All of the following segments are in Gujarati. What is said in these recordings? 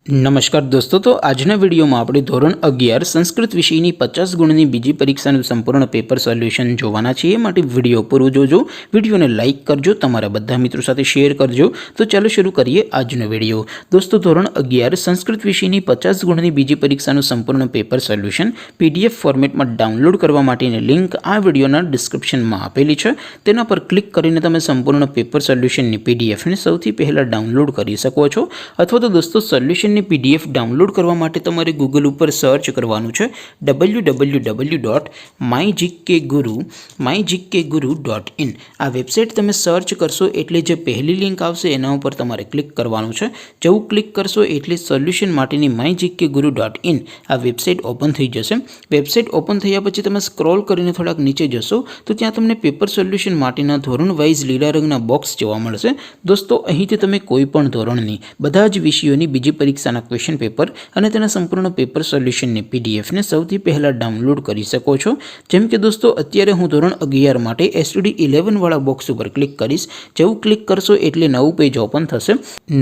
नमस्कार दोस्तों, तो आजना वीडियो में આપણે ધોરણ 11 સંસ્કૃત વિષયની 50 ગુણની બીજી પરીક્ષાનું સંપૂર્ણ પેપર સોલ્યુશન જોવાના છીએ। માટે વિડિયો પૂરો જોજો, વિડિયોને લાઇક કરજો, તમારા બધા મિત્રો સાથે શેર કરજો। તો ચાલો શરૂ કરીએ આજનો વિડિયો। દોસ્તો, ધોરણ 11 સંસ્કૃત વિષયની 50 ગુણની બીજી પરીક્ષાનું સંપૂર્ણ પેપર સોલ્યુશન પીડીએફ ફોર્મેટમાં ડાઉનલોડ કરવા માટેની લિંક આ વિડિયોના ડિસ્ક્રિપ્શનમાં આપેલી છે। તેના પર ક્લિક કરીને તમે સંપૂર્ણ પેપર સોલ્યુશનની પીડીએફને સૌથી પહેલા ડાઉનલોડ કરી શકો છો। અથવા તો દોસ્તો, સોલ્યુશન पीडीएफ डाउनलॉड करवा माटे तमारे गूगल पर सर्च करवानुं छे www.mygkguru.in। आ वेबसाइट तमे सर्च करशो एटले जे पहली लिंक आवशे एना उपर तमारे क्लिक करवानुं छे। जेवुं क्लिक करशो एटले सोल्यूशन माटेनी mygkguru.in आ वेबसाइट ओपन थई जशे। वेबसाइट ओपन थया पछी तमे स्क्रॉल करीने थोड़ाक नीचे जशो तो त्यां तमने पेपर सोल्यूशन माटेना धोरण वाइज लीला रंगना बॉक्स जोवा मळशे। दोस्तों, અહીંથી તમે કોઈ પણ ધોરણની બધા જ વિષયોની બીજી પરીક્ષાના ક્વેશ્ચન પેપર અને તેના સંપૂર્ણ પેપર સોલ્યુશનની પીડીએફને સૌથી પહેલા ડાઉનલોડ કરી શકો છો। જેમ કે દોસ્તો, અત્યારે હું ધોરણ 11 માટે એસટીડી 11 વાળા બોક્સ ઉપર ક્લિક કરીશ। જેવું ક્લિક કરશો એટલે નવું પેજ ઓપન થશે।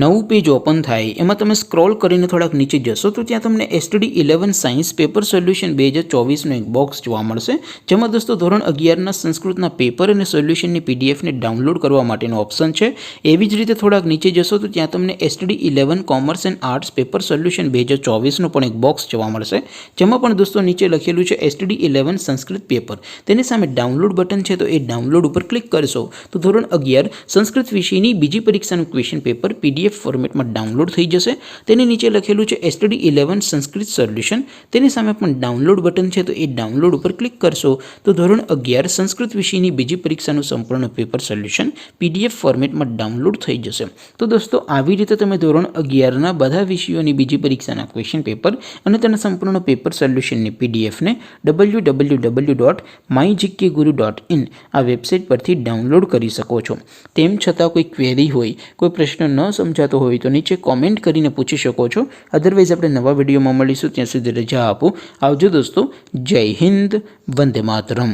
નવું પેજ ઓપન થાય એમાં તમે સ્ક્રોલ કરીને થોડાક નીચે જશો તો ત્યાં તમને એસટીડી 11 સાયન્સ પેપર સોલ્યુશન 2024નો એક બોક્સ જોવા મળશે, જેમાં દોસ્તો ધોરણ 11ના સંસ્કૃતના પેપર અને સોલ્યુશનની પીડીએફને ડાઉનલોડ કરવા માટેનો ઓપ્શન છે। એવી જ રીતે થોડાક નીચે જશો તો ત્યાં તમને STD 11 commerce and arts paper solution 2024 पण एक बॉक्स जोवा मळशे, जेमां पण दोस्तों नीचे लखेलुं छे एसटीडी 11 संस्कृत पेपर। तेनी सामे डाउनलॉड बटन छे तो ए डाउनलॉड पर क्लिक करशो तो धोरण 11 संस्कृत विषयनी बीजी परीक्षानुं क्वेश्चन पेपर पीडीएफ फॉर्मेट में डाउनलॉड थई जशे। तेनी नीचे लखेलुं छे एसटीडी 11 संस्कृत सोल्यूशन। तेनी सामे पण डाउनलॉड बटन छे तो ए डाउनलॉड पर क्लिक करशो तो धोरण 11 संस्कृत विषयनी बीजी परीक्षानुं संपूर्ण पेपर सोल्यूशन पीडीएफ फॉर्मेट में डाउनलॉड थई जशे। तो दोस्तों, आवी रीते तमे धोरण 11 ना બધા વિષયોની બીજી પરીક્ષાના ક્વેશ્ચન પેપર અને તેના સંપૂર્ણ પેપર સોલ્યુશનની પીડીએફને www.mygkguru.in આ વેબસાઇટ પરથી ડાઉનલોડ કરી શકો છો। તેમ છતાં કોઈ ક્વેરી હોય, કોઈ પ્રશ્ન ન સમજાતો હોય તો નીચે કોમેન્ટ કરીને પૂછી શકો છો। અધરવાઇઝ આપણે નવા વિડીયોમાં મળીશું, ત્યાં સુધી રજા આપો। આવજો દોસ્તો, જય હિન્દ, વંદે માતરમ।